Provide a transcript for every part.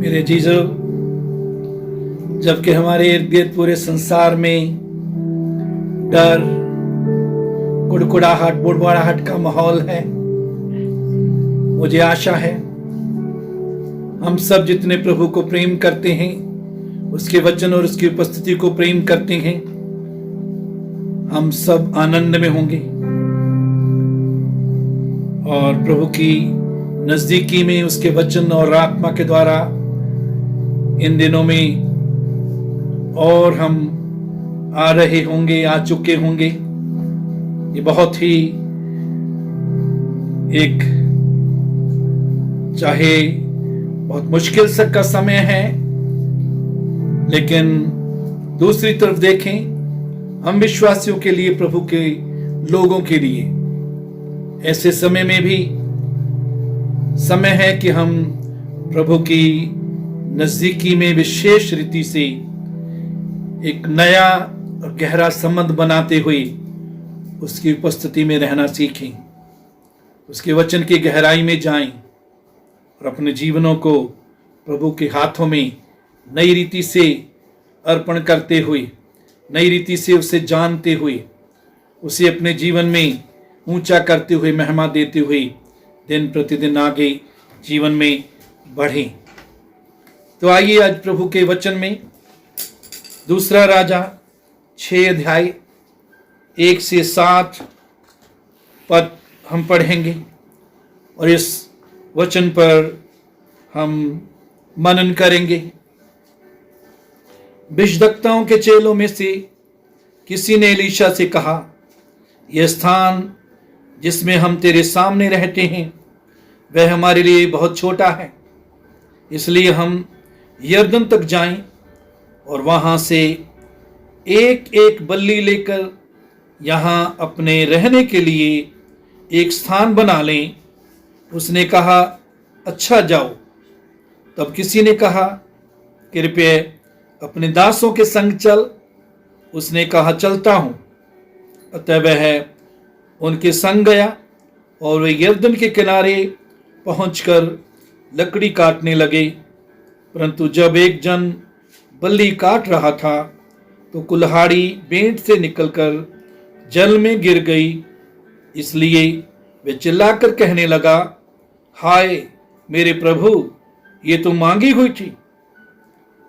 मेरे जीजो, जबकि हमारे इर्द गिर्द पूरे संसार में डर, कुड़कुड़ाहट, बुड़बुड़ाहट का माहौल है, मुझे आशा है हम सब जितने प्रभु को प्रेम करते हैं, उसके वचन और उसकी उपस्थिति को प्रेम करते हैं, हम सब आनंद में होंगे और प्रभु की नजदीकी में उसके वचन और आत्मा के द्वारा इन दिनों में और हम आ रहे होंगे, आ चुके होंगे। ये बहुत ही एक चाहे बहुत मुश्किल सा का समय है, लेकिन दूसरी तरफ देखें, हम विश्वासियों के लिए, प्रभु के लोगों के लिए ऐसे समय में भी समय है कि हम प्रभु की नजदीकी में विशेष रीति से एक नया और गहरा संबंध बनाते हुए उसकी उपस्थिति में रहना सीखें, उसके वचन की गहराई में जाएं और अपने जीवनों को प्रभु के हाथों में नई रीति से अर्पण करते हुए, नई रीति से उसे जानते हुए, उसे अपने जीवन में ऊंचा करते हुए, महिमा देते हुए दिन प्रतिदिन आगे जीवन में बढ़ें। तो आइए आज प्रभु के वचन में दूसरा राजा 6 अध्याय 1 से 7 पद हम पढ़ेंगे और इस वचन पर हम मनन करेंगे। भविष्यद्वक्ताओं के चेलों में से किसी ने एलीशा से कहा, यह स्थान जिसमें हम तेरे सामने रहते हैं वह हमारे लिए बहुत छोटा है, इसलिए हम यरदन तक जाएं और वहां से एक एक बल्ली लेकर यहां अपने रहने के लिए एक स्थान बना लें। उसने कहा, अच्छा जाओ। तब किसी ने कहा, कृपया अपने दासों के संग चल। उसने कहा, चलता हूं। अतः वह उनके संग गया और वे यरदन के किनारे पहुंचकर लकड़ी काटने लगे। परंतु जब एक जन बल्ली काट रहा था तो कुल्हाड़ी बेंट से निकलकर जल में गिर गई, इसलिए वे चिल्लाकर कहने लगा, हाय मेरे प्रभु, ये तो मांगी हुई थी।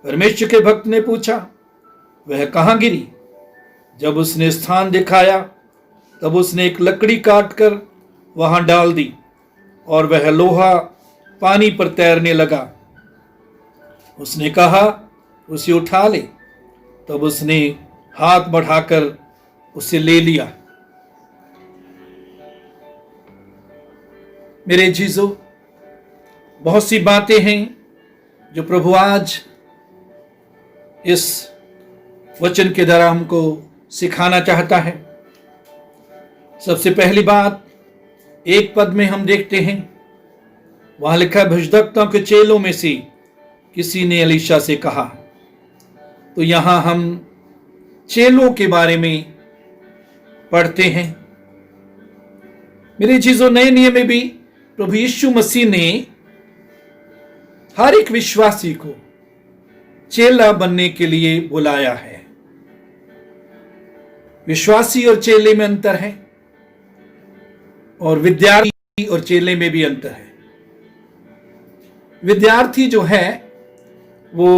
परमेश्वर के भक्त ने पूछा, वह कहाँ गिरी? जब उसने स्थान दिखाया तब उसने एक लकड़ी काटकर वहां डाल दी और वह लोहा पानी पर तैरने लगा। उसने कहा, उसे उठा ले। तब उसने हाथ बढ़ाकर उसे ले लिया। मेरे जीजो, बहुत सी बातें हैं जो प्रभु आज इस वचन के द्वारा हमको सिखाना चाहता है। सबसे पहली बात, एक पद में हम देखते हैं, वहां लिखा है, भविष्यद्वक्ताओं के चेलों में से किसी ने एलीशा से कहा। तो यहां हम चेलों के बारे में पढ़ते हैं। मेरे चीजों, नए नियम में भी प्रभु यीशु मसीह ने हर एक विश्वासी को चेला बनने के लिए बुलाया है। विश्वासी और चेले में अंतर है और विद्यार्थी और चेले में भी अंतर है। विद्यार्थी जो है वो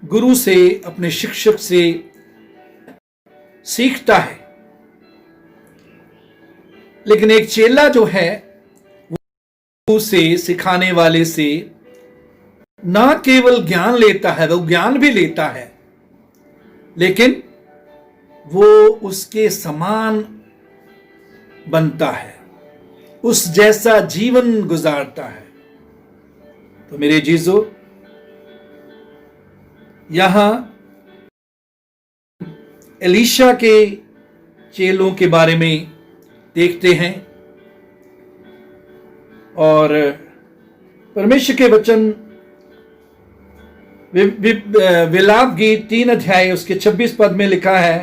गुरु से, अपने शिक्षक से सीखता है, लेकिन एक चेला जो है वो गुरु से, सिखाने वाले से ना केवल ज्ञान लेता है, वो ज्ञान भी लेता है, लेकिन वो उसके समान बनता है, उस जैसा जीवन गुजारता है। तो मेरे जीजो, यहां एलीशा के चेलों के बारे में देखते हैं और परमेश्वर के वचन विलाप गीत 3 अध्याय उसके 26 पद में लिखा है,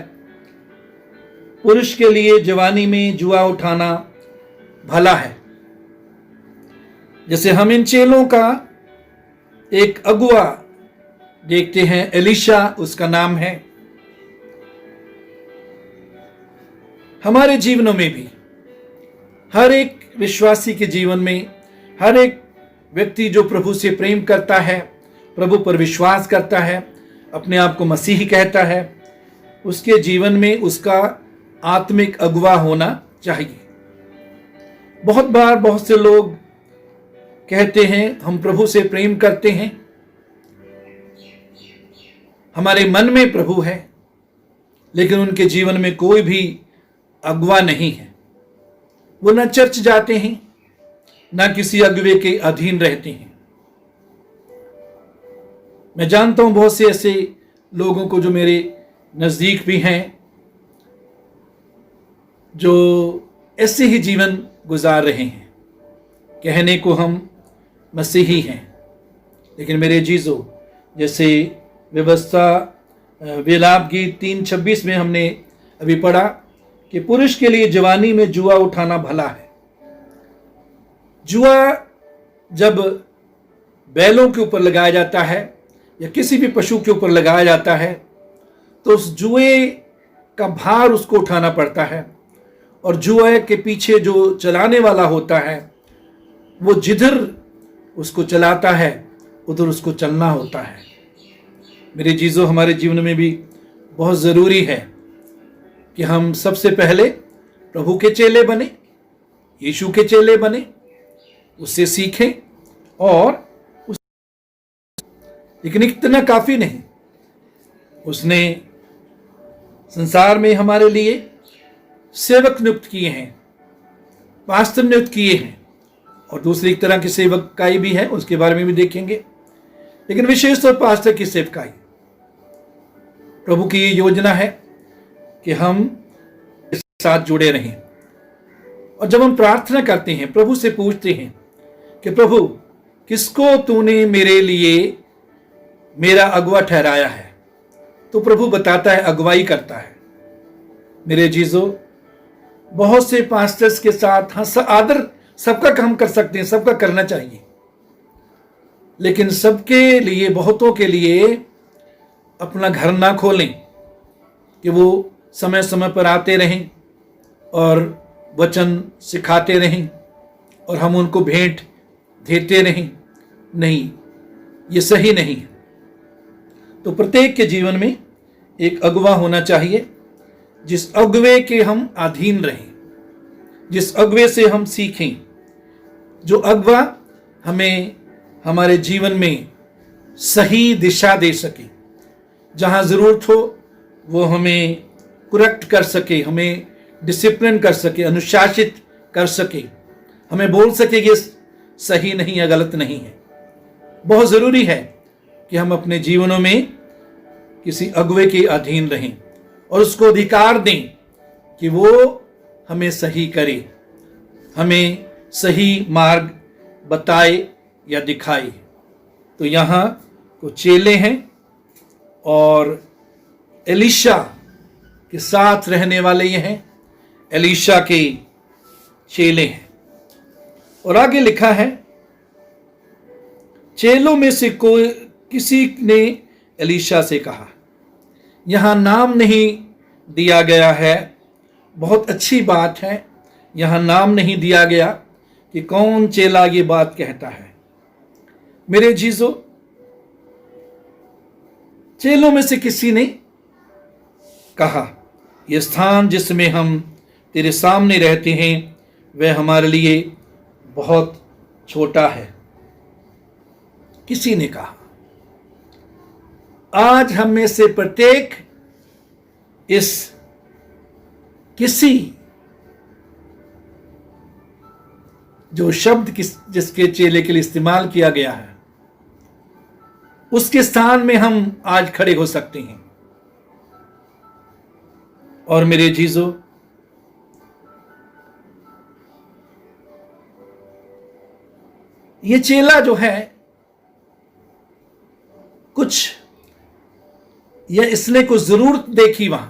पुरुष के लिए जवानी में जुआ उठाना भला है। जैसे हम इन चेलों का एक अगुआ देखते हैं, एलीशा उसका नाम है। हमारे जीवनों में भी, हर एक विश्वासी के जीवन में, हर एक व्यक्ति जो प्रभु से प्रेम करता है, प्रभु पर विश्वास करता है, अपने आप को मसीही कहता है, उसके जीवन में उसका आत्मिक अगुवा होना चाहिए। बहुत बार बहुत से लोग कहते हैं हम प्रभु से प्रेम करते हैं, हमारे मन में प्रभु है, लेकिन उनके जीवन में कोई भी अगुवा नहीं है। वो न चर्च जाते हैं, न किसी अगुवे के अधीन रहते हैं। मैं जानता हूं बहुत से ऐसे लोगों को जो मेरे नजदीक भी हैं, जो ऐसे ही जीवन गुजार रहे हैं। कहने को हम मसीही हैं, लेकिन मेरे जीजो, जैसे व्यवस्था विलाप गीत 3:26 में हमने अभी पढ़ा कि पुरुष के लिए जवानी में जुआ उठाना भला है। जुआ जब बैलों के ऊपर लगाया जाता है या किसी भी पशु के ऊपर लगाया जाता है, तो उस जुए का भार उसको उठाना पड़ता है, और जुए के पीछे जो चलाने वाला होता है, वो जिधर उसको चलाता है उधर उसको चलना होता है। मेरे जीजों, हमारे जीवन में भी बहुत ज़रूरी है कि हम सबसे पहले प्रभु के चेले बने, यीशु के चेले बने, उससे सीखें। और लेकिन इतना काफ़ी नहीं, उसने संसार में हमारे लिए सेवक नियुक्त किए हैं, पास्टर नियुक्त किए हैं, और दूसरी तरह की सेवकाई भी है, उसके बारे में भी देखेंगे। लेकिन विशेष तौर पास्टर की सेवकाई, प्रभु की ये योजना है कि हम इसके साथ जुड़े रहें। और जब हम प्रार्थना करते हैं, प्रभु से पूछते हैं कि प्रभु किसको तूने मेरे लिए मेरा अगुवा ठहराया है, तो प्रभु बताता है, अगुवाई करता है। मेरे जीजो, बहुत से पास्टर्स के साथ आदर सबका काम कर सकते हैं, सबका करना चाहिए, लेकिन सबके लिए, बहुतों के लिए अपना घर ना खोलें कि वो समय समय पर आते रहें और वचन सिखाते रहें और हम उनको भेंट देते रहें। नहीं, ये सही नहीं है। तो प्रत्येक के जीवन में एक अगुवा होना चाहिए, जिस अगुवे के हम अधीन रहें, जिस अगुवे से हम सीखें, जो अगुवा हमें हमारे जीवन में सही दिशा दे सके, जहाँ ज़रूरत हो वो हमें करेक्ट कर सके, हमें डिसिप्लिन कर सके, अनुशासित कर सके, हमें बोल सके कि सही नहीं है, गलत नहीं है। बहुत ज़रूरी है कि हम अपने जीवनों में किसी अगुवे के अधीन रहें और उसको अधिकार दें कि वो हमें सही करे, हमें सही मार्ग बताए या दिखाए। तो यहाँ कुछ चेले हैं और एलीशा के साथ रहने वाले ये हैं, एलीशा के चेले हैं। और आगे लिखा है, चेलों में से कोई किसी ने एलीशा से कहा। यहाँ नाम नहीं दिया गया है, बहुत अच्छी बात है, यहाँ नाम नहीं दिया गया कि कौन चेला ये बात कहता है। मेरे जीजो, चेलों में से किसी ने कहा, यह स्थान जिसमें हम तेरे सामने रहते हैं वह हमारे लिए बहुत छोटा है। किसी ने कहा। आज हम में से प्रत्येक इस किसी, जो शब्द जिसके चेले के लिए इस्तेमाल किया गया है, उसके स्थान में हम आज खड़े हो सकते हैं। और मेरे जीजो, ये चेला जो है, कुछ या इसने कुछ जरूरत देखी वहां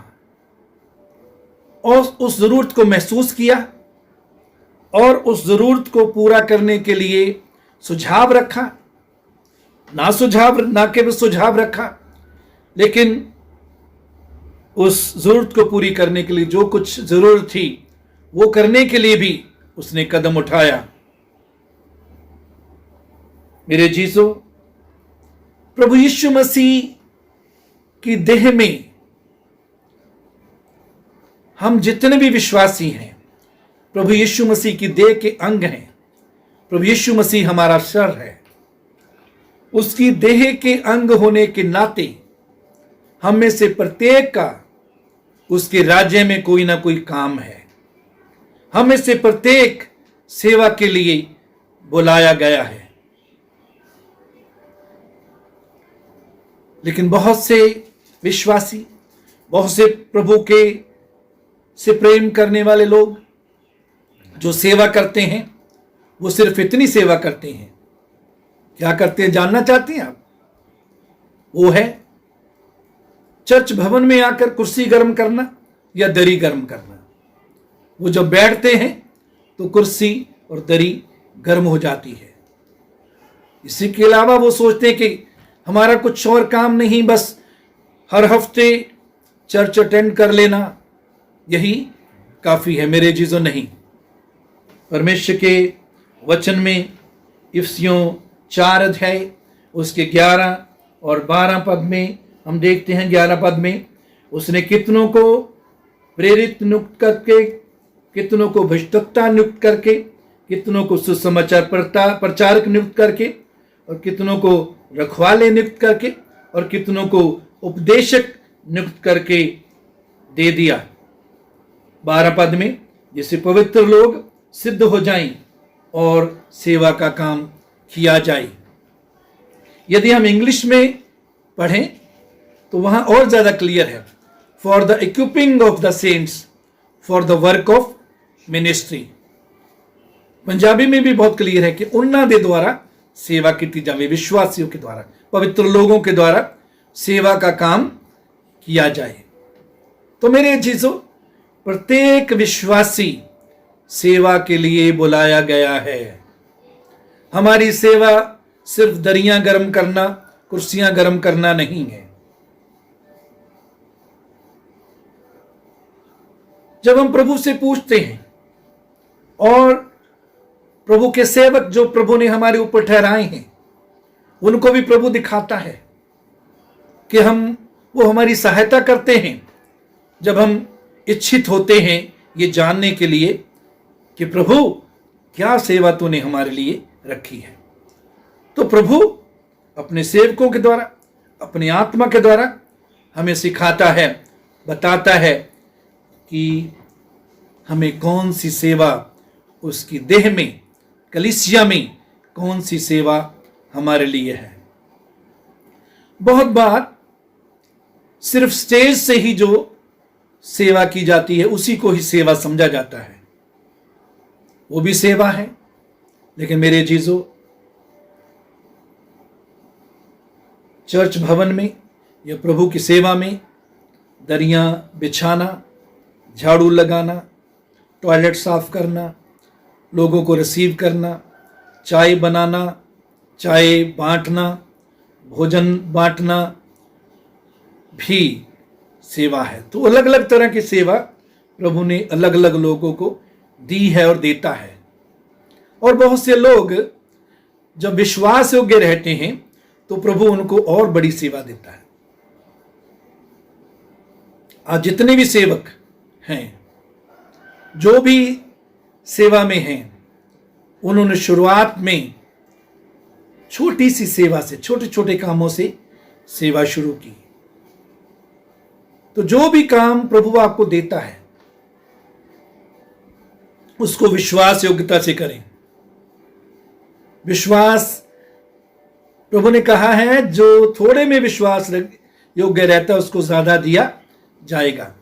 और उस जरूरत को महसूस किया और उस जरूरत को पूरा करने के लिए सुझाव रखा, ना केवल सुझाव रखा, लेकिन उस जरूरत को पूरी करने के लिए जो कुछ जरूरत थी वो करने के लिए भी उसने कदम उठाया। मेरे जीजो, प्रभु यीशु मसीह की देह में हम जितने भी विश्वासी हैं, प्रभु यीशु मसीह की देह के अंग हैं। प्रभु यीशु मसीह हमारा सर है। उसकी देह के अंग होने के नाते हम में से प्रत्येक का उसके राज्य में कोई ना कोई काम है। हम में से प्रत्येक सेवा के लिए बुलाया गया है। लेकिन बहुत से विश्वासी, बहुत से प्रभु के से प्रेम करने वाले लोग जो सेवा करते हैं, वो सिर्फ इतनी सेवा करते हैं। क्या करते हैं जानना चाहते हैं आप? वो है चर्च भवन में आकर कुर्सी गर्म करना या दरी गर्म करना। वो जब बैठते हैं तो कुर्सी और दरी गर्म हो जाती है। इसी के अलावा वो सोचते हैं कि हमारा कुछ और काम नहीं, बस हर हफ्ते चर्च अटेंड कर लेना यही काफी है। मेरे जीजों, नहीं। परमेश्वर के वचन में इफिसियों 4 अध्याय उसके 11 और 12 पद में हम देखते हैं। 11 पद में उसने कितनों को प्रेरित नियुक्त करके, कितनों को भविष्यवक्ता नियुक्त करके, कितनों को सुसमाचार प्रचारक नियुक्त करके, और कितनों को रखवाले नियुक्त करके, और कितनों को उपदेशक नियुक्त करके दे दिया। 12 पद में, जिससे पवित्र लोग सिद्ध हो जाएं और सेवा का काम किया जाए। यदि हम इंग्लिश में पढ़ें तो वहां और ज्यादा क्लियर है, for the equipping of the saints for the work of ministry. Punjabi में भी बहुत क्लियर है कि उन्हां दे द्वारा सेवा की जाए, विश्वासियों के द्वारा, पवित्र लोगों के द्वारा सेवा का काम किया जाए। तो मेरे चीजों, प्रत्येक विश्वासी सेवा के लिए बुलाया गया है। हमारी सेवा सिर्फ दरियां गर्म करना, कुर्सियां गर्म करना नहीं है। जब हम प्रभु से पूछते हैं, और प्रभु के सेवक जो प्रभु ने हमारे ऊपर ठहराए हैं, उनको भी प्रभु दिखाता है कि वो हमारी सहायता करते हैं जब हम इच्छित होते हैं ये जानने के लिए कि प्रभु क्या सेवा तूने हमारे लिए रखी है। तो प्रभु अपने सेवकों के द्वारा, अपनी आत्मा के द्वारा हमें सिखाता है, बताता है कि हमें कौन सी सेवा उसकी देह में, कलीसिया में कौन सी सेवा हमारे लिए है। बहुत बार सिर्फ स्टेज से ही जो सेवा की जाती है उसी को ही सेवा समझा जाता है। वो भी सेवा है, लेकिन मेरे जीजों, चर्च भवन में या प्रभु की सेवा में दरियां बिछाना, झाड़ू लगाना, टॉयलेट साफ करना, लोगों को रिसीव करना, चाय बनाना, चाय बांटना, भोजन बांटना भी सेवा है। तो अलग अलग तरह की सेवा प्रभु ने अलग अलग लोगों को दी है और देता है। और बहुत से लोग जब विश्वास योग्य रहते हैं तो प्रभु उनको और बड़ी सेवा देता है। आज जितने भी सेवक हैं, जो भी सेवा में हैं, उन्होंने शुरुआत में छोटी सी सेवा से, छोटे छोटे कामों से सेवा शुरू की। तो जो भी काम प्रभु आपको देता है उसको विश्वास योग्यता से करें। विश्वास, प्रभु ने कहा है, जो थोड़े में विश्वास योग्य रहता है उसको ज्यादा दिया जाएगा।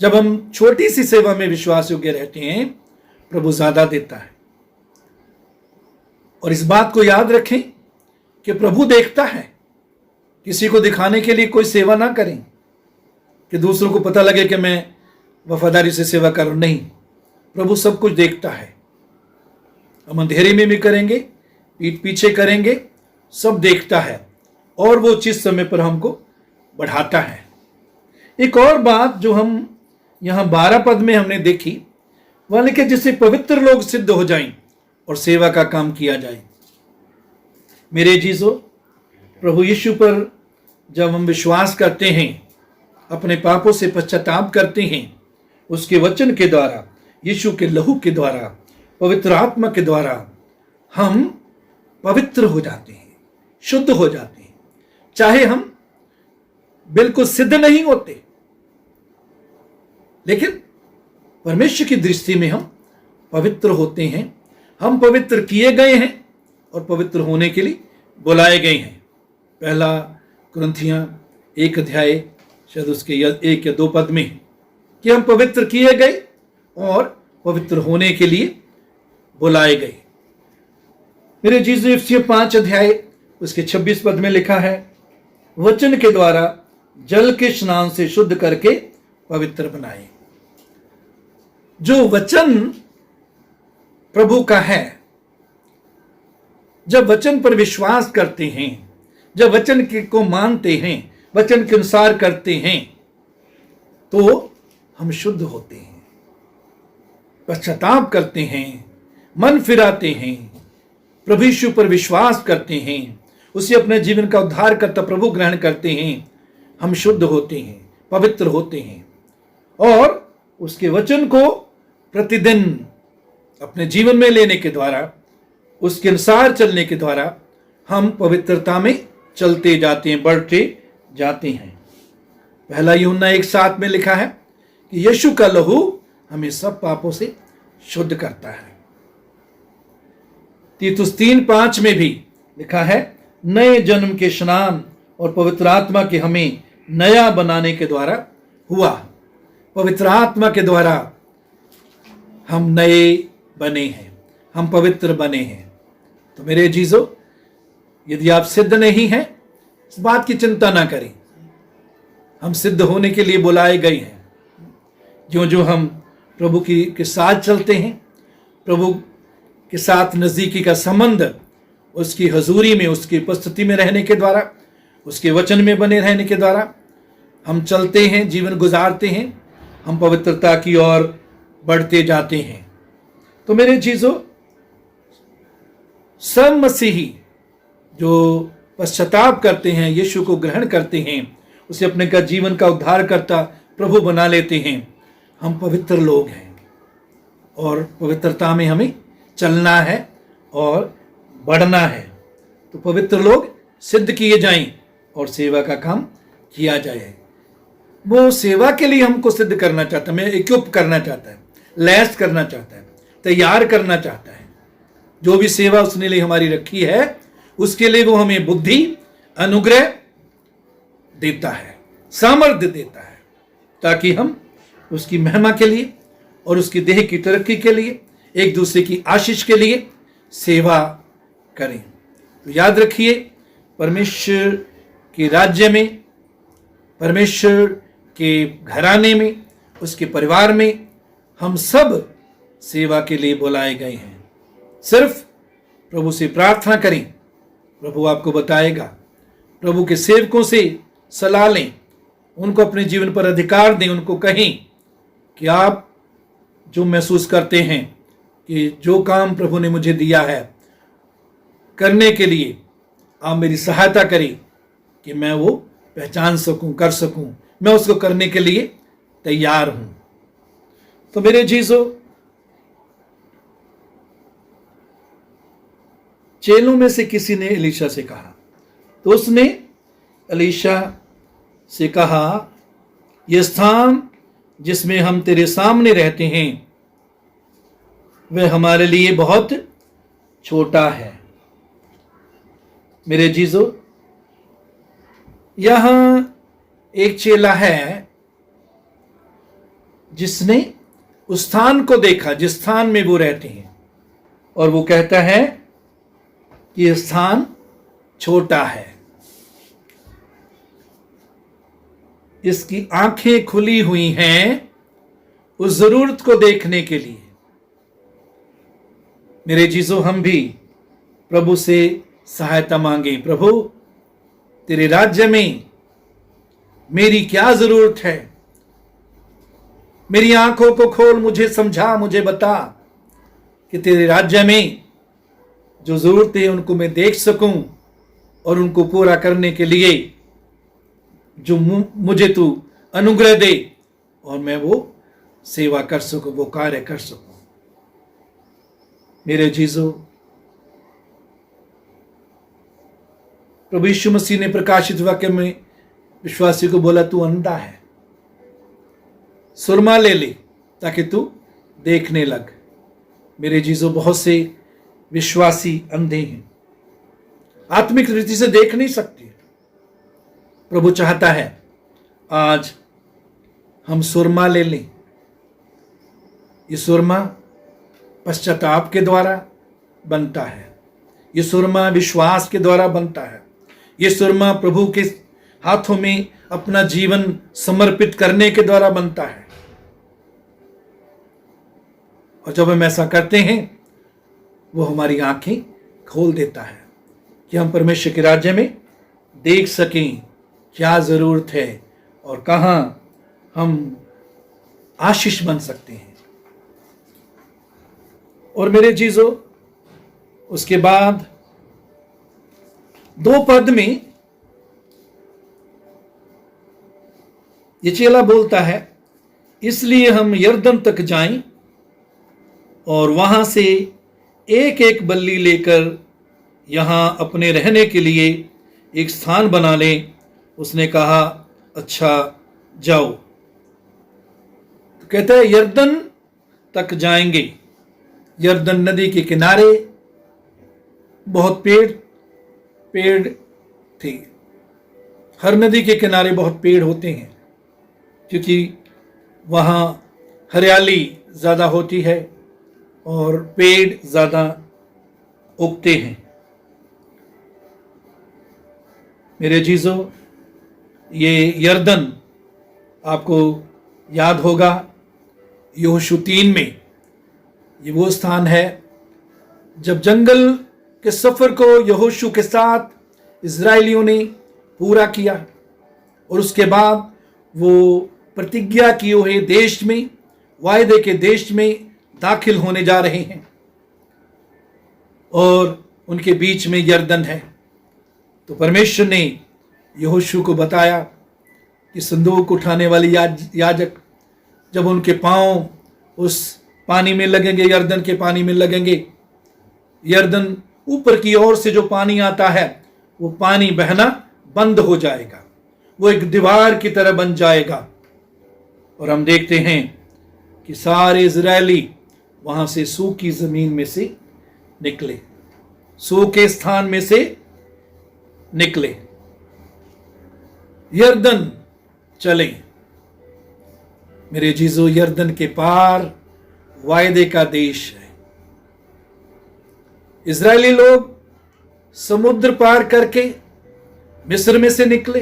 जब हम छोटी सी सेवा में विश्वास योग्य रहते हैं, प्रभु ज्यादा देता है। और इस बात को याद रखें कि प्रभु देखता है। किसी को दिखाने के लिए कोई सेवा ना करें कि दूसरों को पता लगे कि मैं वफादारी से सेवा कर रहा हूं। नहीं, प्रभु सब कुछ देखता है। हम अंधेरे में भी करेंगे, पीठ पीछे करेंगे, सब देखता है। और वो उचित समय पर हमको बढ़ाता है। एक और बात जो हम यहाँ 12 पद में हमने देखी, वह लिखे जिससे पवित्र लोग सिद्ध हो जाएं और सेवा का काम किया जाए। मेरे जीजो, प्रभु यीशु पर जब हम विश्वास करते हैं, अपने पापों से पश्चाताप करते हैं, उसके वचन के द्वारा, यीशु के लहू के द्वारा, पवित्र आत्मा के द्वारा हम पवित्र हो जाते हैं, शुद्ध हो जाते हैं। चाहे हम बिल्कुल सिद्ध नहीं होते, लेकिन परमेश्वर की दृष्टि में हम पवित्र होते हैं। हम पवित्र किए गए हैं और पवित्र होने के लिए बुलाए गए हैं। पहला कुरिन्थियों 1 अध्याय शायद उसके 1 या 2 पद में कि हम पवित्र किए गए और पवित्र होने के लिए बुलाए गए। मेरे जीसु इफिसियों 5 अध्याय उसके 26 पद में लिखा है, वचन के द्वारा जल के स्नान से शुद्ध करके पवित्र बनाए। जो वचन प्रभु का है, जब वचन पर विश्वास करते हैं, जब वचन को मानते हैं, वचन के अनुसार करते हैं, तो हम शुद्ध होते हैं, पश्चाताप करते हैं, मन फिराते हैं, प्रभु यीशु पर विश्वास करते हैं, उसे अपने जीवन का उद्धार करता प्रभु ग्रहण करते हैं। हम शुद्ध होते हैं, पवित्र होते हैं और उसके वचन को प्रतिदिन अपने जीवन में लेने के द्वारा, उसके अनुसार चलने के द्वारा हम पवित्रता में चलते जाते हैं, बढ़ते जाते हैं। पहला यूहन्ना 1:7 में लिखा है कि यीशु का लहू हमें सब पापों से शुद्ध करता है। तीतुस 3:5 में भी लिखा है, नए जन्म के स्नान और पवित्र आत्मा के हमें नया बनाने के द्वारा हुआ। पवित्र आत्मा के द्वारा हम नए बने हैं, हम पवित्र बने हैं। तो मेरे जीजो, यदि आप सिद्ध नहीं हैं, इस बात की चिंता ना करें। हम सिद्ध होने के लिए बुलाए गए हैं। जो जो हम प्रभु के साथ चलते हैं, प्रभु के साथ नज़दीकी का संबंध, उसकी हजूरी में, उसकी उपस्थिति में रहने के द्वारा, उसके वचन में बने रहने के द्वारा हम चलते हैं, जीवन गुजारते हैं, हम पवित्रता की ओर बढ़ते जाते हैं। तो मेरे चीज़ों, सब मसीही जो पश्चाताप करते हैं, यीशु को ग्रहण करते हैं, उसे अपने का जीवन का उद्धार करता प्रभु बना लेते हैं, हम पवित्र लोग हैं और पवित्रता में हमें चलना है और बढ़ना है। तो पवित्र लोग सिद्ध किए जाएं और सेवा का काम किया जाए। वो सेवा के लिए हमको सिद्ध करना चाहता है, मैं इक्विप करना चाहता है, लैस करना चाहता है, तैयार करना चाहता है। जो भी सेवा उसने लिए हमारी रखी है, उसके लिए वो हमें बुद्धि, अनुग्रह देता है, सामर्थ्य देता है, ताकि हम उसकी महिमा के लिए और उसकी देह की तरक्की के लिए, एक दूसरे की आशीष के लिए सेवा करें। तो याद रखिए, परमेश्वर के राज्य में, परमेश्वर के घराने में, उसके परिवार में हम सब सेवा के लिए बुलाए गए हैं। सिर्फ प्रभु से प्रार्थना करें, प्रभु आपको बताएगा। प्रभु के सेवकों से सलाह लें, उनको अपने जीवन पर अधिकार दें, उनको कहें कि आप जो महसूस करते हैं कि जो काम प्रभु ने मुझे दिया है करने के लिए, आप मेरी सहायता करें कि मैं वो पहचान सकूं, कर सकूं, मैं उसको करने के लिए तैयार हूं। तो मेरे चीजों, चेलों में से किसी ने एलीशा से कहा, तो उसने एलीशा से कहा, यह स्थान जिसमें हम तेरे सामने रहते हैं वह हमारे लिए बहुत छोटा है। मेरे जीजो, यहां एक चेला है जिसने उस स्थान को देखा जिस स्थान में वो रहते हैं, और वो कहता है कि यह स्थान छोटा है। इसकी आंखें खुली हुई हैं उस जरूरत को देखने के लिए। मेरे चीजों, हम भी प्रभु से सहायता मांगे। प्रभु, तेरे राज्य में मेरी क्या जरूरत है। मेरी आंखों को खोल, मुझे समझा, मुझे बता कि तेरे राज्य में जो जरूरतें उनको मैं देख सकूं और उनको पूरा करने के लिए जो मुझे तू अनुग्रह दे और मैं वो सेवा कर सकूं, वो कार्य कर सकूं। मेरे जीजो, प्रभु यीशु मसीह ने प्रकाशित वाक्य में विश्वासी को बोला, तू अंधा है, सुरमा ले ले ताकि तू देखने लग। मेरे जीजो, बहुत से विश्वासी अंधे हैं, आत्मिक दृष्टि से देख नहीं सकते। प्रभु चाहता है आज हम सुरमा ले लें। ये सुरमा पश्चाताप के द्वारा बनता है, ये सुरमा विश्वास के द्वारा बनता है, ये सुरमा प्रभु के हाथों में अपना जीवन समर्पित करने के द्वारा बनता है। और जब हम ऐसा करते हैं, वो हमारी आंखें खोल देता है कि हम परमेश्वर के राज्य में देख सकें क्या जरूरत है और कहां हम आशीष बन सकते हैं। और मेरे चीजों, उसके बाद 2 पद में ये चेला बोलता है, इसलिए हम यरदन तक जाएं और वहां से एक एक बल्ली लेकर यहां अपने रहने के लिए एक स्थान बना लें। उसने कहा, अच्छा जाओ। तो कहता है यरदन तक जाएंगे। यरदन नदी के किनारे बहुत पेड़ थे। हर नदी के किनारे बहुत पेड़ होते हैं क्योंकि वहाँ हरियाली ज़्यादा होती है और पेड़ ज़्यादा उगते हैं। मेरे जीजों, ये यरदन आपको याद होगा, यहोशू 3 में ये वो स्थान है जब जंगल के सफर को यहोशू के साथ इजरायलियों ने पूरा किया और उसके बाद वो प्रतिज्ञा किए हुए देश में, वायदे के देश में दाखिल होने जा रहे हैं और उनके बीच में यरदन है। तो परमेश्वर ने यहोशू को बताया कि संदूक उठाने वाले याजक जब उनके पांव उस पानी में लगेंगे, यरदन के पानी में लगेंगे, यरदन ऊपर की ओर से जो पानी आता है वो पानी बहना बंद हो जाएगा, वो एक दीवार की तरह बन जाएगा। और हम देखते हैं कि सारे इजरायली वहां से सूखी जमीन में से निकले, सूखे स्थान में से निकले, यरदन चले। मेरे जीजो, यरदन के पार वायदे का देश है। इजरायली लोग समुद्र पार करके मिस्र में से निकले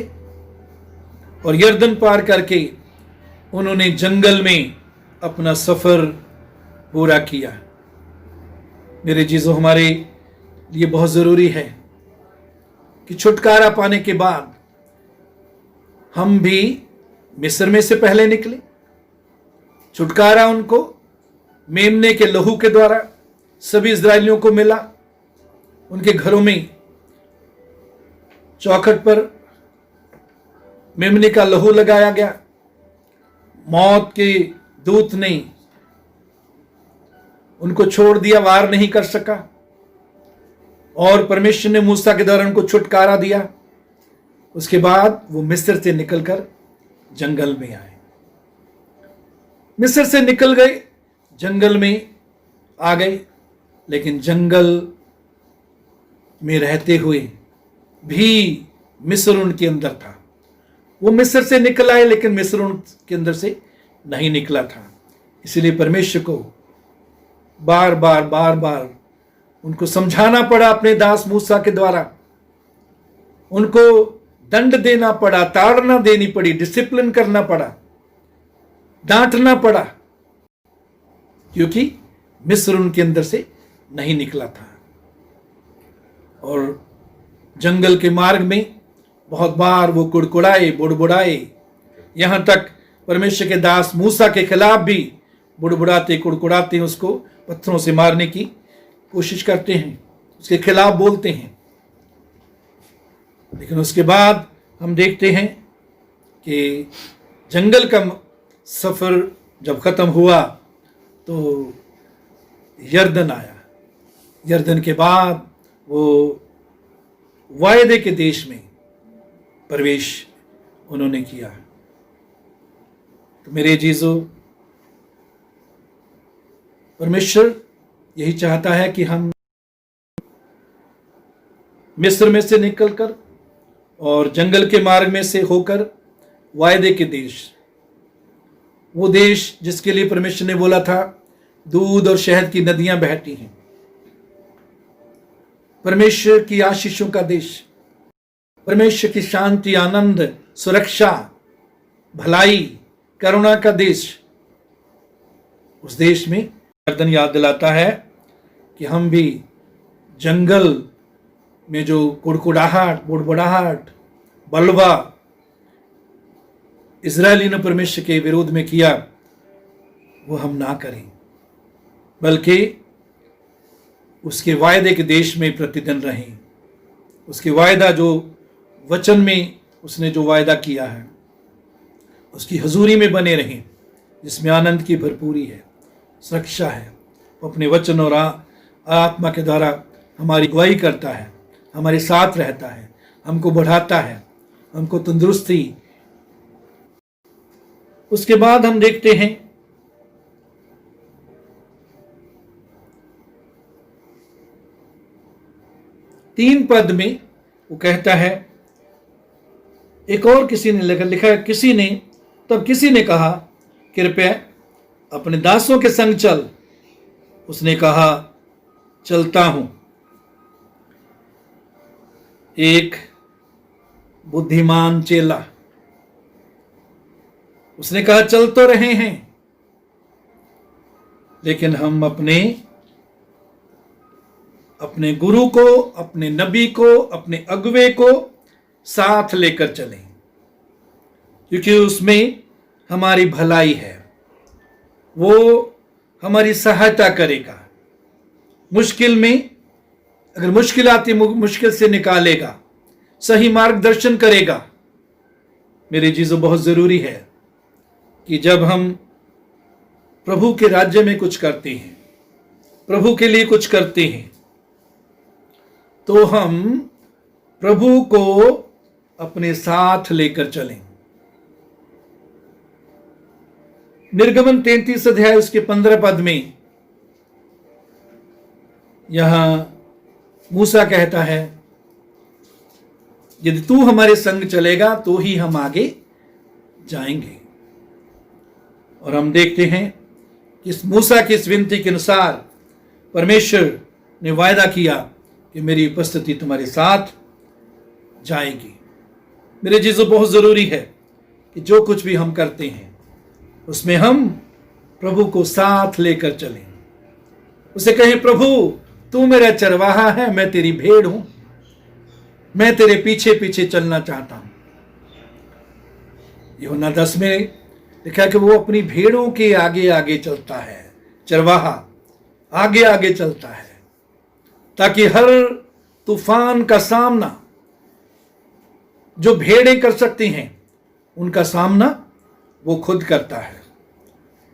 और यरदन पार करके उन्होंने जंगल में अपना सफर पूरा किया। मेरे जीजों, हमारे लिए बहुत जरूरी है कि छुटकारा पाने के बाद हम भी मिस्र में से पहले निकले। छुटकारा उनको मेमने के लहू के द्वारा सभी इजरायलियों को मिला। उनके घरों में चौखट पर मेमने का लहू लगाया गया। मौत के दूत ने उनको छोड़ दिया, वार नहीं कर सका और परमेश्वर ने मूसा के द्वारा उनको छुटकारा दिया। उसके बाद वो मिस्र से निकलकर जंगल में आए, मिस्र से निकल गए, जंगल में आ गए। लेकिन जंगल में रहते हुए भी मिस्र उनके अंदर था। वो मिस्र से निकल आए लेकिन मिस्र उनके अंदर से नहीं निकला था। इसलिए परमेश्वर को बार बार उनको समझाना पड़ा अपने दास मूसा के द्वारा। उनको दंड देना पड़ा, ताड़ना देनी पड़ी, डिसिप्लिन करना पड़ा, डांटना पड़ा, क्योंकि मिस्र उनके अंदर से नहीं निकला था। और जंगल के मार्ग में बहुत बार वो कुड़कुड़ाए, बुड़बुड़ाए, यहाँ तक परमेश्वर के दास मूसा के खिलाफ भी बुड़बुड़ाते, कुड़कुड़ाते, उसको पत्थरों से मारने की कोशिश करते हैं, उसके खिलाफ बोलते हैं। लेकिन उसके बाद हम देखते हैं कि जंगल का सफ़र जब ख़त्म हुआ तो यरदन आया। यरदन के बाद वो वायदे के देश में प्रवेश उन्होंने किया। तो मेरे जीजो, परमेश्वर यही चाहता है कि हम मिस्र में से निकलकर और जंगल के मार्ग में से होकर वायदे के देश, वो देश जिसके लिए परमेश्वर ने बोला था दूध और शहद की नदियां बहती हैं, परमेश्वर की आशीषों का देश, परमेश्वर की शांति, आनंद, सुरक्षा, भलाई, करुणा का देश, उस देश में यरदन याद दिलाता है कि हम भी जंगल में जो कुड़कुड़ाहट, बुड़बुड़ाहट, बलवा इजरायली ने परमेश्वर के विरोध में किया, वो हम ना करें, बल्कि उसके वायदे के देश में प्रतिदिन रहें। उसके वायदा, जो वचन में उसने जो वायदा किया है, उसकी हजूरी में बने रहें, जिसमें आनंद की भरपूरी है, सुरक्षा है। वो अपने वचन और आत्मा के द्वारा हमारी अगुवाई करता है, हमारे साथ रहता है, हमको बढ़ाता है, हमको तंदुरुस्ती। उसके बाद हम देखते हैं तीन पद में वो कहता है, एक और किसी ने लिखा है, किसी ने कहा कृपया अपने दासों के संग चल। उसने कहा चलता हूं। एक बुद्धिमान चेला, उसने कहा चल तो रहे हैं, लेकिन हम अपने गुरु को, अपने नबी को, अपने अगुवे को साथ लेकर चलें, क्योंकि उसमें हमारी भलाई है। वो हमारी सहायता करेगा, मुश्किल में अगर मुश्किल आती, मुश्किल से निकालेगा, सही मार्गदर्शन करेगा। मेरे जीजों, बहुत जरूरी है कि जब हम प्रभु के राज्य में कुछ करते हैं, प्रभु के लिए कुछ करते हैं, तो हम प्रभु को अपने साथ लेकर चलें। निर्गमन 33 अध्याय उसके 15 पद में यहां मूसा कहता है, यदि तू हमारे संग चलेगा तो ही हम आगे जाएंगे। और हम देखते हैं कि इस मूसा की इस विनती के अनुसार परमेश्वर ने वायदा किया कि मेरी उपस्थिति तुम्हारे साथ जाएगी। मेरे जीजों, बहुत जरूरी है कि जो कुछ भी हम करते हैं उसमें हम प्रभु को साथ लेकर चलें। उसे कहें, प्रभु तू मेरा चरवाहा है, मैं तेरी भेड़ हूं, मैं तेरे पीछे पीछे चलना चाहता हूं। यूहन्ना 10 में लिखा कि वो अपनी भेड़ों के आगे आगे चलता है, चरवाहा आगे आगे चलता है, ताकि हर तूफान का सामना जो भेड़ें कर सकती हैं, उनका सामना वो खुद करता है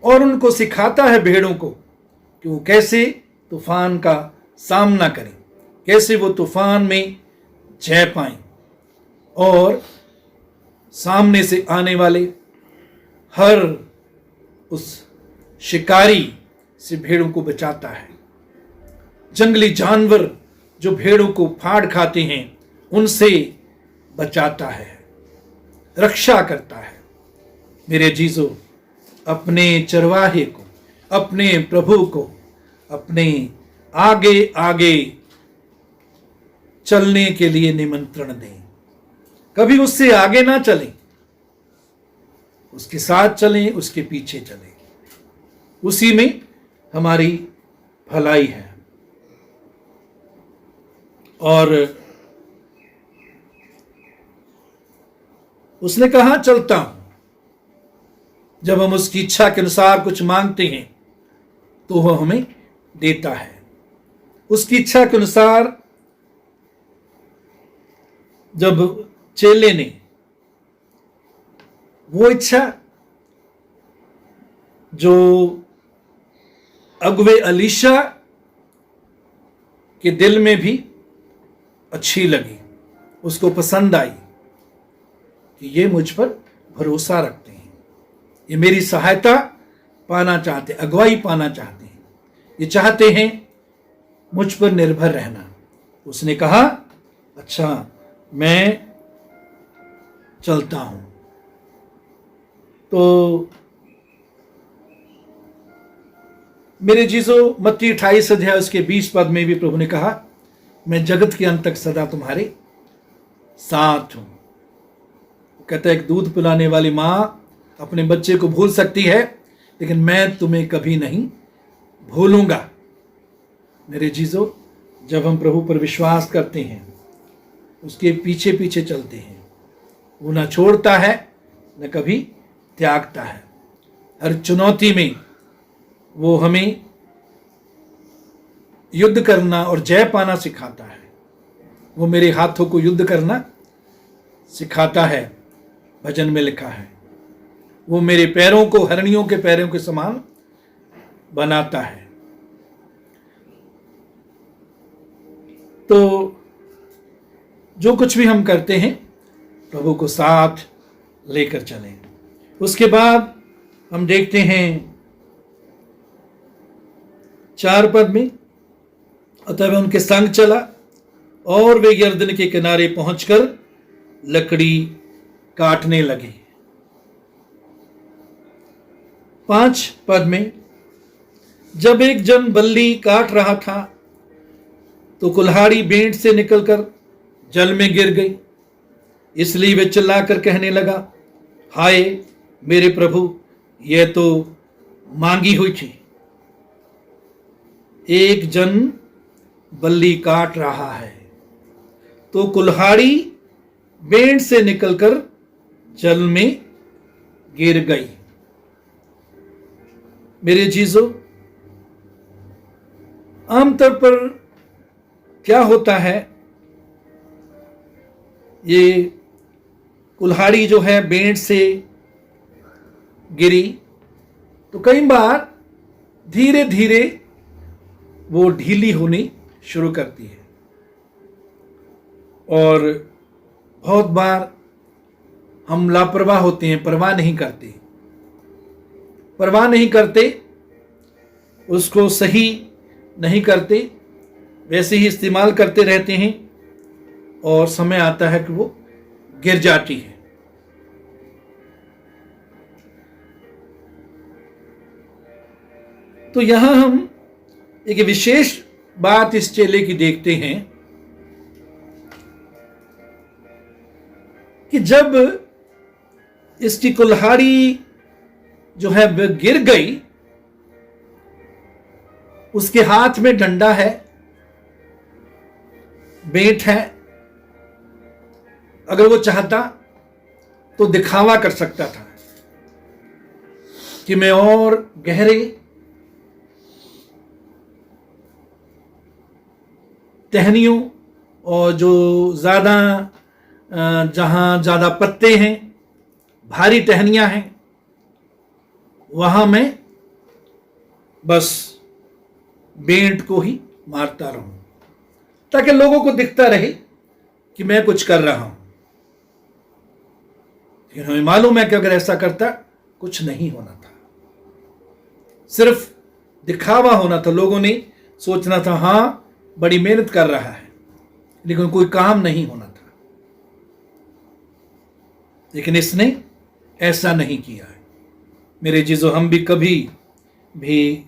और उनको सिखाता है भेड़ों को कि वो कैसे तूफान का सामना करें, कैसे वो तूफान में जय पाएं और सामने से आने वाले हर उस शिकारी से भेड़ों को बचाता है। जंगली जानवर जो भेड़ों को फाड़ खाते हैं, उनसे बचाता है, रक्षा करता है। मेरे जीजों, अपने चरवाहे को, अपने प्रभु को अपने आगे आगे चलने के लिए निमंत्रण दें। कभी उससे आगे ना चलें, उसके साथ चलें, उसके पीछे चलें। उसी में हमारी भलाई है। और उसने कहा चलता हूं। जब हम उसकी इच्छा के अनुसार कुछ मांगते हैं तो वह हमें देता है। उसकी इच्छा के अनुसार जब चेले ने वो इच्छा जो अगुवे अलीशा के दिल में भी अच्छी लगी, उसको पसंद आई कि ये मुझ पर भरोसा रखते हैं, ये मेरी सहायता पाना चाहते, अगुवाई पाना चाहते हैं, ये चाहते हैं मुझ पर निर्भर रहना। उसने कहा अच्छा मैं चलता हूं। तो मेरे जीजो मत्ती 28 अध्याय उसके 20 पद में भी प्रभु ने कहा मैं जगत के अंत तक सदा तुम्हारे साथ हूं। कहता है एक दूध पिलाने वाली मां अपने बच्चे को भूल सकती है, लेकिन मैं तुम्हें कभी नहीं भूलूंगा। मेरे जीजो जब हम प्रभु पर विश्वास करते हैं, उसके पीछे पीछे चलते हैं, वो ना छोड़ता है न कभी त्यागता है। हर चुनौती में वो हमें युद्ध करना और जय पाना सिखाता है। वो मेरे हाथों को युद्ध करना सिखाता है, भजन में लिखा है। वो मेरे पैरों को हरणियों के पैरों के समान बनाता है। तो जो कुछ भी हम करते हैं प्रभु को साथ लेकर चलें। उसके बाद हम देखते हैं 4 पद में, अतः वह उनके संग चला और वे यरदन के किनारे पहुंचकर लकड़ी काटने लगे। 5 पद में, जब एक जन बल्ली काट रहा था तो कुल्हाड़ी बेंट से निकलकर जल में गिर गई, इसलिए वे चिल्लाकर कहने लगा हाय मेरे प्रभु, यह तो मांगी हुई थी। एक जन बल्ली काट रहा है तो कुल्हाड़ी बेंट से निकलकर जल में गिर गई। मेरे जीजो आमतौर पर क्या होता है, ये कुल्हाड़ी जो है बेंट से गिरी तो कई बार धीरे धीरे वो ढीली होनी शुरू करती है, और बहुत बार हम लापरवाह होते हैं, परवाह नहीं करते, उसको सही नहीं करते, वैसे ही इस्तेमाल करते रहते हैं और समय आता है कि वो गिर जाती है। तो यहां हम एक विशेष बात इस चेले की देखते हैं कि जब इसकी कुल्हाड़ी जो है वह गिर गई, उसके हाथ में डंडा है, बेंट है। अगर वो चाहता तो दिखावा कर सकता था कि मैं और गहरे टहनियों और जो ज्यादा जहां ज्यादा पत्ते हैं, भारी टहनियां हैं, वहां मैं बस बेंट को ही मारता रहूं ताकि लोगों को दिखता रहे कि मैं कुछ कर रहा हूं। लेकिन हमें मालूम है कि अगर ऐसा करता कुछ नहीं होना था, सिर्फ दिखावा होना था। लोगों ने सोचना था हां बड़ी मेहनत कर रहा है, लेकिन कोई काम नहीं होना था। लेकिन इसने ऐसा नहीं किया है। मेरे जीजो हम भी कभी भी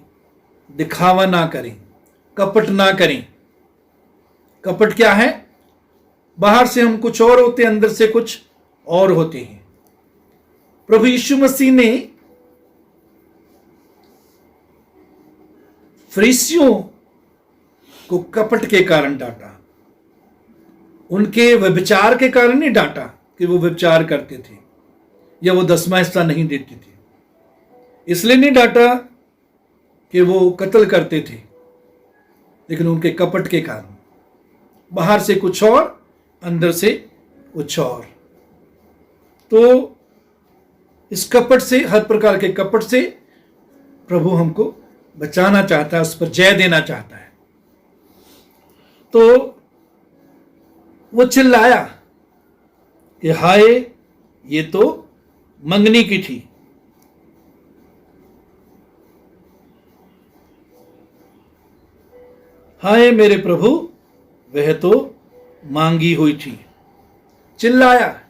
दिखावा ना करें, कपट ना करें। कपट क्या है? बाहर से हम कुछ और होते हैं, अंदर से कुछ और होते हैं। प्रभु यीशु मसीह ने फरीसियों को कपट के कारण डांटा, उनके व्यभिचार के कारण नहीं डांटा कि वो व्यभिचार करते थे, या वो 10वां हिस्सा नहीं देती थी। इसलिए नहीं डांटा कि वो कत्ल करते थे, लेकिन उनके कपट के कारण, बाहर से कुछ और अंदर से कुछ और। तो इस कपट से, हर प्रकार के कपट से प्रभु हमको बचाना चाहता है, उस पर जय देना चाहता है। तो वो चिल्लाया कि हाय, ये तो मंगनी की थी। हाय मेरे प्रभु, वह तो मांगी हुई थी। चिल्लाया,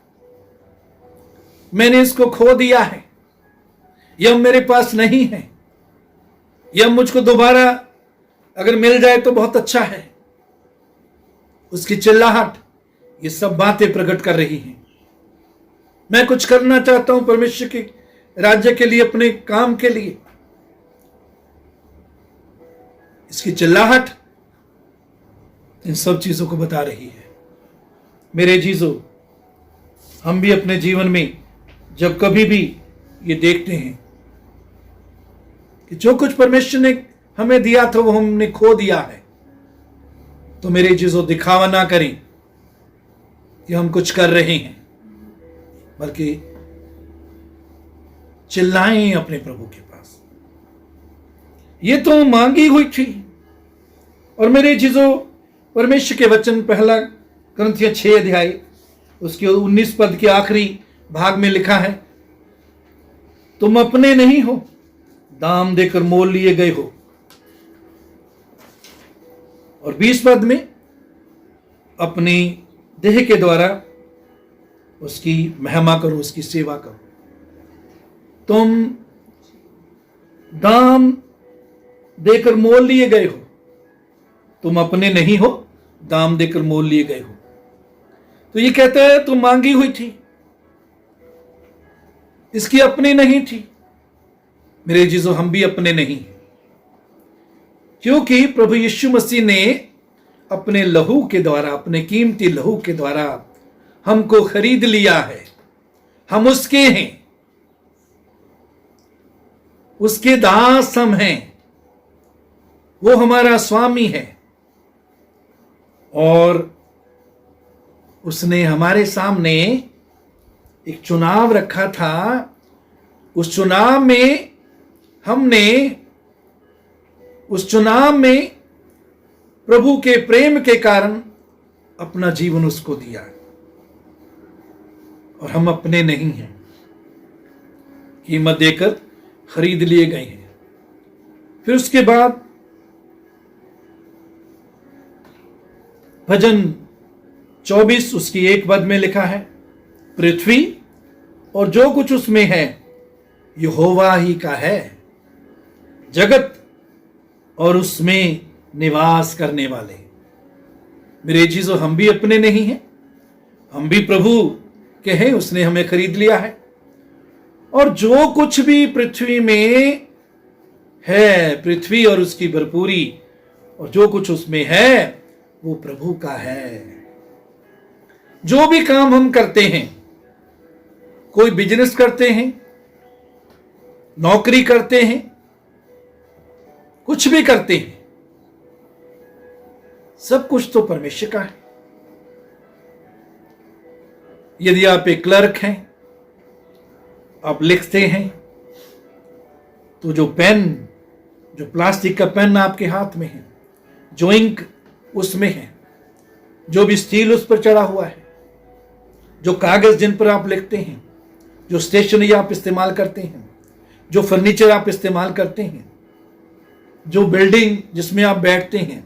मैंने इसको खो दिया है, यह मेरे पास नहीं है, यह मुझको दोबारा अगर मिल जाए तो बहुत अच्छा है। उसकी चिल्लाहट ये सब बातें प्रकट कर रही हैं। मैं कुछ करना चाहता हूं परमेश्वर के राज्य के लिए, अपने काम के लिए। इसकी चिल्लाहट इन सब चीजों को बता रही है। मेरे जीजो, हम भी अपने जीवन में जब कभी भी ये देखते हैं कि जो कुछ परमेश्वर ने हमें दिया था वो हमने खो दिया है, तो मेरे जीजो दिखावा ना करें कि हम कुछ कर रहे हैं, बल्कि चिल्लाएं अपने प्रभु के पास। ये तो मांगी हुई थी। और मेरे जीजो, परमेश्वर के वचन, पहला कुरिन्थियों 6 अध्याय उसके 19 पद के आखिरी भाग में लिखा है, तुम अपने नहीं हो, दाम देकर मोल लिए गए हो। और 20 पद में, अपनी देह के द्वारा उसकी महिमा करो, उसकी सेवा करो। तुम दाम देकर मोल लिए गए हो, तुम अपने नहीं हो, दाम देकर मोल लिए गए हो। तो ये कहता है तुम मांगी हुई थी, इसकी अपनी नहीं थी। मेरे जीजो, हम भी अपने नहीं, क्योंकि प्रभु यीशु मसीह ने अपने लहू के द्वारा, अपने कीमती लहू के द्वारा हमको खरीद लिया है। हम उसके हैं, उसके दास हम हैं, वो हमारा स्वामी है। और उसने हमारे सामने एक चुनाव रखा था। उस चुनाव में प्रभु के प्रेम के कारण अपना जीवन उसको दिया। और हम अपने नहीं हैं, कीमत देकर खरीद लिए गए हैं। फिर उसके बाद भजन 24 उसकी 1 पद में लिखा है, पृथ्वी और जो कुछ उसमें है यहोवा ही का है, जगत और उसमें निवास करने वाले। मेरे चीजों, हम भी अपने नहीं हैं, हम भी प्रभु के हैं। उसने हमें खरीद लिया है। और जो कुछ भी पृथ्वी में है, पृथ्वी और उसकी भरपूरी और जो कुछ उसमें है, वो प्रभु का है। जो भी काम हम करते हैं, कोई बिजनेस करते हैं, नौकरी करते हैं, कुछ भी करते हैं, सब कुछ तो परमेश्वर का है। यदि आप एक क्लर्क हैं, आप लिखते हैं, तो जो पेन, जो प्लास्टिक का पेन आपके हाथ में है, जो इंक उसमें है, जो भी स्टील उस पर चढ़ा हुआ है, जो कागज जिन पर आप लिखते हैं, जो स्टेशनरी आप इस्तेमाल करते हैं, जो फर्नीचर आप इस्तेमाल करते हैं, जो बिल्डिंग जिसमें आप बैठते हैं,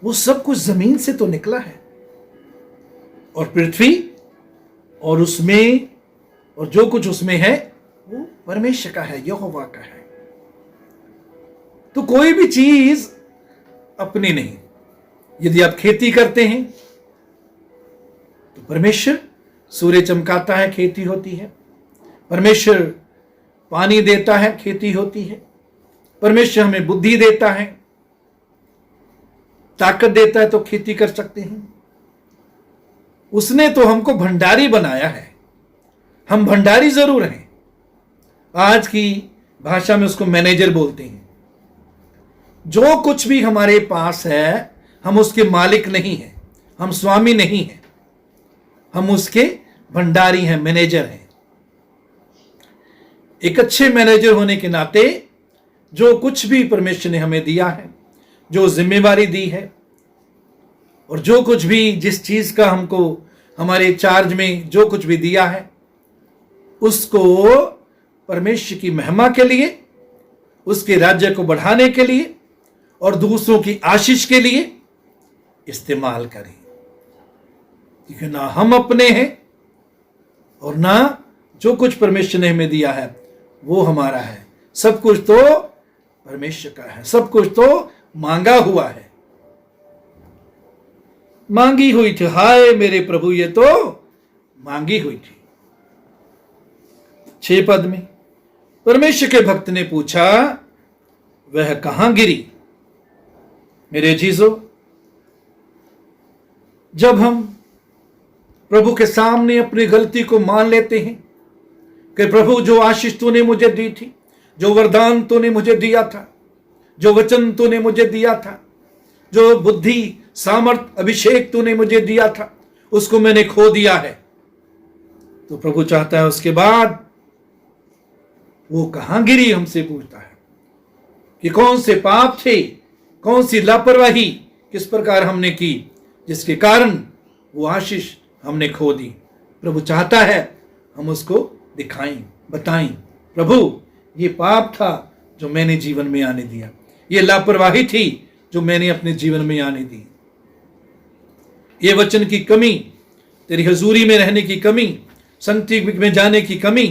वो सब कुछ जमीन से तो निकला है। और पृथ्वी और उसमें और जो कुछ उसमें है वो परमेश्वर का है, यहोवा का है। तो कोई भी चीज अपनी नहीं। यदि आप खेती करते हैं तो परमेश्वर, सूर्य चमकाता है, खेती होती है। परमेश्वर पानी देता है, खेती होती है। परमेश्वर हमें बुद्धि देता है, ताकत देता है, तो खेती कर सकते हैं। उसने तो हमको भंडारी बनाया है, हम भंडारी जरूर हैं, आज की भाषा में उसको मैनेजर बोलते हैं। जो कुछ भी हमारे पास है हम उसके मालिक नहीं हैं, हम स्वामी नहीं हैं, हम उसके भंडारी हैं, मैनेजर हैं। एक अच्छे मैनेजर होने के नाते जो कुछ भी परमेश्वर ने हमें दिया है, जो जिम्मेवारी दी है, और जो कुछ भी जिस चीज का हमको हमारे चार्ज में जो कुछ भी दिया है, उसको परमेश्वर की महिमा के लिए, उसके राज्य को बढ़ाने के लिए और दूसरों की आशीष के लिए इस्तेमाल करें। क्योंकि ना हम अपने हैं और ना जो कुछ परमेश्वर ने हमें दिया है वो हमारा है। सब कुछ तो परमेश्वर का है, सब कुछ तो मांगा हुआ है, मांगी हुई थी। हाय मेरे प्रभु, ये तो मांगी हुई थी। 6 पद में परमेश्वर के भक्त ने पूछा, वह कहां गिरी? मेरे जीजो, जब हम प्रभु के सामने अपनी गलती को मान लेते हैं कि प्रभु जो आशीष तूने मुझे दी थी, जो वरदान तूने मुझे दिया था, जो वचन तूने मुझे दिया था, जो बुद्धि सामर्थ अभिषेक तूने मुझे दिया था, उसको मैंने खो दिया है। तो प्रभु चाहता है उसके बाद वो कहां गिरी हमसे पूछता है कि कौन से पाप थे, कौन सी लापरवाही किस प्रकार हमने की जिसके कारण वो आशीष हमने खो दी। प्रभु चाहता है हम उसको दिखाएं, बताएं, प्रभु ये पाप था जो मैंने जीवन में आने दिया, ये लापरवाही थी जो मैंने अपने जीवन में आने दी, ये वचन की कमी, तेरी हजूरी में रहने की कमी, संगति में जाने की कमी,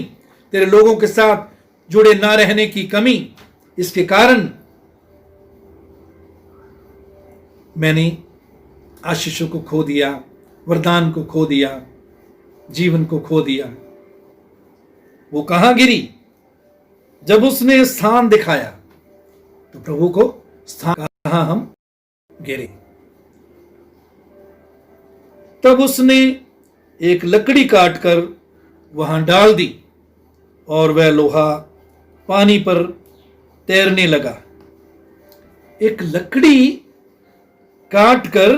तेरे लोगों के साथ जुड़े ना रहने की कमी, इसके कारण मैंने आशीषों को खो दिया, वरदान को खो दिया, जीवन को खो दिया। वो कहां गिरी? जब उसने स्थान दिखाया तो प्रभु को स्थान कहां हम गिरे। तब उसने एक लकड़ी काटकर वहां डाल दी और वह लोहा पानी पर तैरने लगा। एक लकड़ी काटकर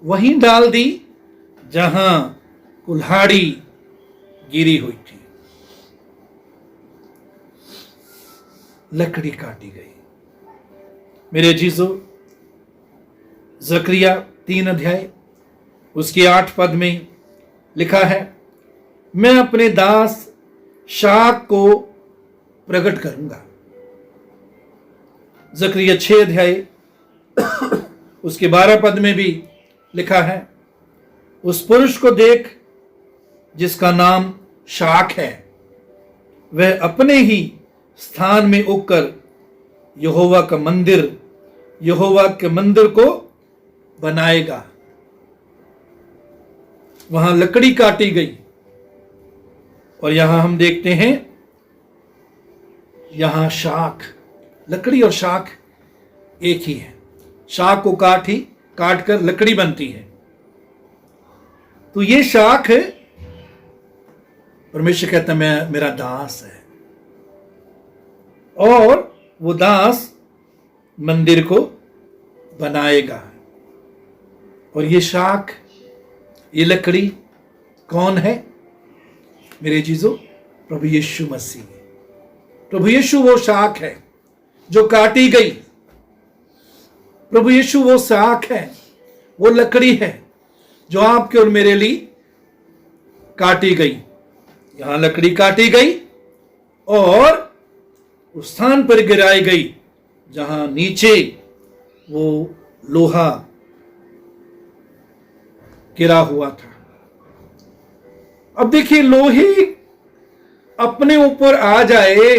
वहीं डाल दी जहां कुल्हाड़ी गिरी हुई थी। लकड़ी काटी गई। मेरे जीजो, जकरिया 3 अध्याय उसके 8 पद में लिखा है, मैं अपने दास शाक को प्रकट करूंगा। जकरिया 6 अध्याय उसके 12 पद में भी लिखा है, उस पुरुष को देख जिसका नाम शाक है, वह अपने ही स्थान में उगकर यहोवा के मंदिर को बनाएगा। वहां लकड़ी काटी गई और यहां हम देखते हैं, यहां शाख, लकड़ी और शाख एक ही है। शाख को काटकर लकड़ी बनती है। तो ये शाख परमेश्वर कहता है मेरा दास है, और वो दास मंदिर को बनाएगा। और ये शाख, ये लकड़ी कौन है मेरे चीजों? प्रभु यीशु मसीह। प्रभु यीशु वो शाख है जो काटी गई। प्रभु यीशु वो शाख है, वो लकड़ी है जो आपके और मेरे लिए काटी गई। यहां लकड़ी काटी गई और उस स्थान पर गिराई गई जहां नीचे वो लोहा गिरा हुआ था। अब देखिए, लोहे अपने ऊपर आ जाए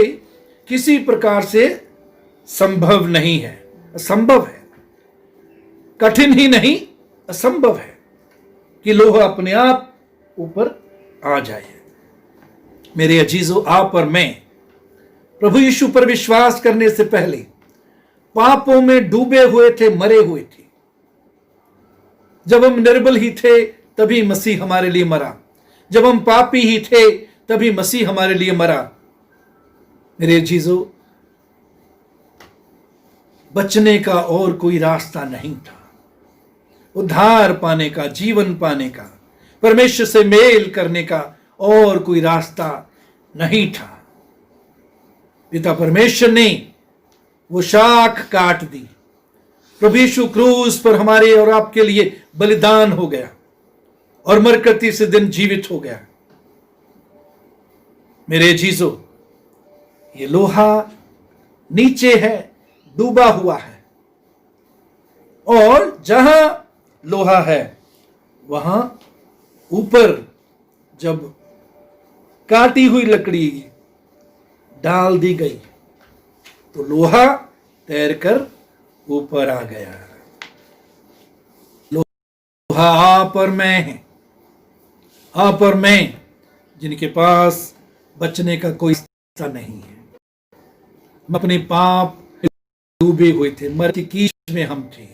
किसी प्रकार से संभव नहीं है, असंभव है। कठिन ही नहीं, असंभव है कि लोहा अपने आप ऊपर आ जाए। मेरे अजीजों, आप और मैं प्रभु यीशु पर विश्वास करने से पहले पापों में डूबे हुए थे, मरे हुए थे। जब हम निर्बल ही थे तभी मसीह हमारे लिए मरा। जब हम पापी ही थे तभी मसीह हमारे लिए मरा। मेरे जीजो, बचने का और कोई रास्ता नहीं था। उद्धार पाने का, जीवन पाने का, परमेश्वर से मेल करने का और कोई रास्ता नहीं था। पिता परमेश्वर ने वो शाख काट दी। प्रभु यीशु क्रूस पर हमारे और आपके लिए बलिदान हो गया और मरकर तीसरे दिन जीवित हो गया। मेरे जीजो, ये लोहा नीचे है, डूबा हुआ है, और जहां लोहा है वहां ऊपर जब काटी हुई लकड़ी डाल दी गई तो लोहा तैरकर ऊपर आ गया। लोहा आप और मैं है, आप और मैं, जिनके पास बचने का कोई रास्ता नहीं है। हम अपने पाप डूबे हुए थे, मर की कीच में हम थे,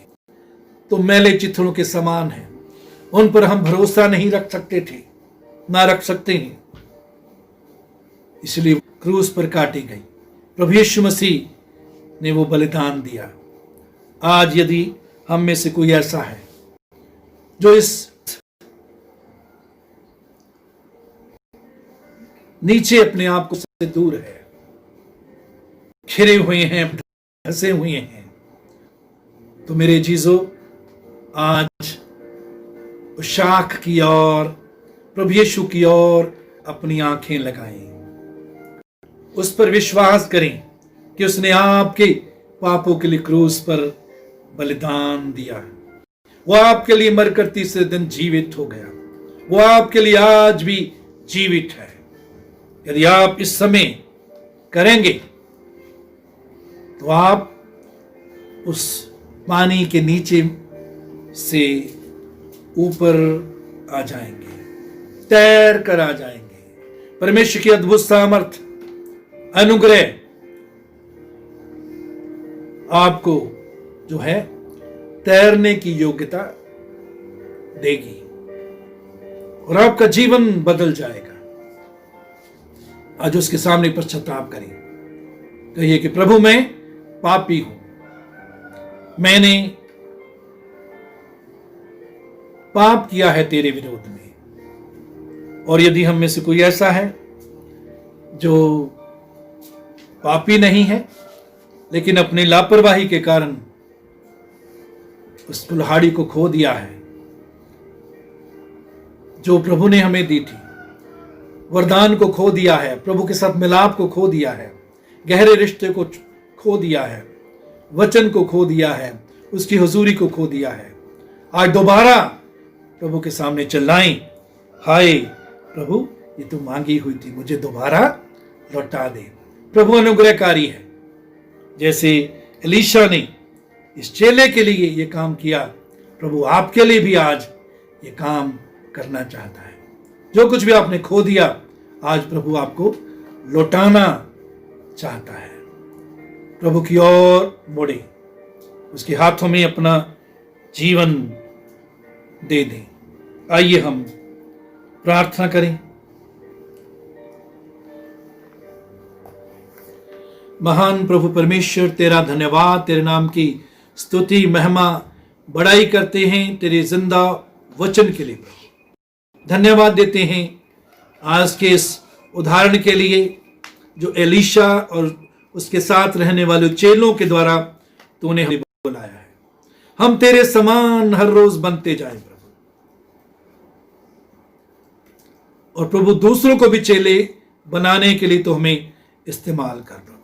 तो मैले चिथड़ों के समान हैं। उन पर हम भरोसा नहीं रख सकते थे, ना रख सकते हैं, इसलिए क्रूस पर काटी गई। प्रभु यीशु मसीह ने वो बलिदान दिया। आज यदि हम में से कोई ऐसा है जो इस नीचे अपने आप को से दूर है, घिरे हुए हैं, फंसे हुए हैं, तो मेरे जीजो, आज उस शाख की ओर, प्रभु यीशु की ओर अपनी आंखें लगाएं। उस पर विश्वास करें कि उसने आपके पापों के लिए क्रूस पर बलिदान दिया। वो आपके लिए मरकर तीसरे दिन जीवित हो गया। वो आपके लिए आज भी जीवित है। यदि आप इस समय करेंगे तो आप उस पानी के नीचे से ऊपर आ जाएंगे, तैर कर आ जाएंगे। परमेश्वर की अद्भुत सामर्थ, अनुग्रह आपको जो है तैरने की योग्यता देगी और आपका जीवन बदल जाएगा। आज उसके सामने पश्चाताप करिए, कहिए कि प्रभु मैं पापी हूं, मैंने पाप किया है तेरे विरोध में। और यदि हम में से कोई ऐसा है जो पापी नहीं है लेकिन अपनी लापरवाही के कारण उस कुल्हाड़ी को खो दिया है जो प्रभु ने हमें दी थी, वरदान को खो दिया है, प्रभु के साथ मिलाप को खो दिया है, गहरे रिश्ते को खो दिया है, वचन को खो दिया है, उसकी हुजूरी को खो दिया है, आज दोबारा प्रभु के सामने चिल्लाएं, हाय प्रभु, ये तो मांगी हुई थी, मुझे दोबारा लौटा दे। प्रभु अनुग्रहकारी है। जैसे एलीशा ने इस चेले के लिए ये काम किया, प्रभु आपके लिए भी आज ये काम करना चाहता है। जो कुछ भी आपने खो दिया, आज प्रभु आपको लौटाना चाहता है। प्रभु की ओर मुड़े, उसके हाथों में अपना जीवन दे दें। आइए हम प्रार्थना करें। महान प्रभु परमेश्वर, तेरा धन्यवाद, तेरे नाम की स्तुति महिमा बड़ाई करते हैं तेरे जिंदा वचन के लिए। प्रभु धन्यवाद देते हैं आज के इस उदाहरण के लिए जो एलीशा और उसके साथ रहने वाले चेलों के द्वारा तूने हमें बुलाया है। हम तेरे समान हर रोज बनते जाएं प्रभु, और प्रभु दूसरों को भी चेले बनाने के लिए तो हमें इस्तेमाल कर प्रभु।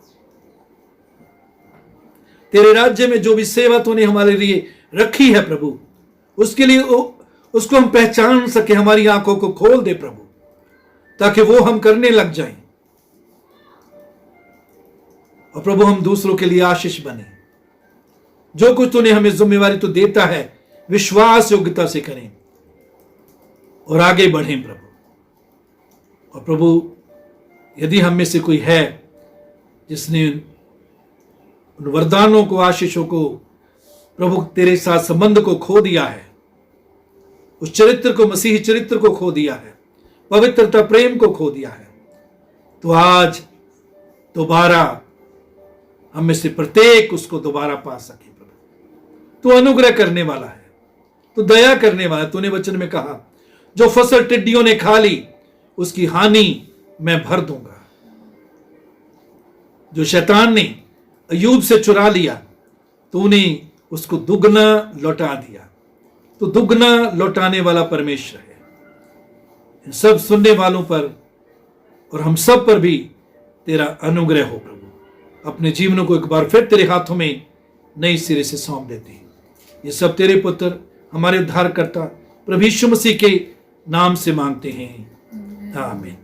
तेरे राज्य में जो भी सेवा तूने हमारे लिए रखी है प्रभु, उसके लिए उसको हम पहचान सके। हमारी आंखों को खोल दे प्रभु, ताकि वो हम करने लग जाएं, और प्रभु हम दूसरों के लिए आशीष बने। जो कुछ तूने हमें जिम्मेवारी तो देता है, विश्वास योग्यता से करें और आगे बढ़ें प्रभु। और प्रभु यदि हम में से कोई है जिसने उन वरदानों को, आशीषों को, प्रभु तेरे साथ संबंध को खो दिया है, उस चरित्र को, मसीही चरित्र को खो दिया है, पवित्रता प्रेम को खो दिया है, तो आज दोबारा हम में से प्रत्येक उसको दोबारा पा सके प्रभु। तू अनुग्रह करने वाला है, तू दया करने वाला है। तूने वचन में कहा जो फसल टिड्डियों ने खा ली उसकी हानि मैं भर दूंगा। जो शैतान ने अय्यूब से चुरा लिया तूने उसको दुगना लौटा दिया। तो दुगना लौटाने वाला परमेश्वर है। इन सब सुनने वालों पर और हम सब पर भी तेरा अनुग्रह हो प्रभु। अपने जीवनों को एक बार फिर तेरे हाथों में नई सिरे से सौंप देते हैं। ये सब तेरे पुत्र हमारे उद्धारकर्ता प्रभु यीशु मसीह के नाम से मांगते हैं, आमीन।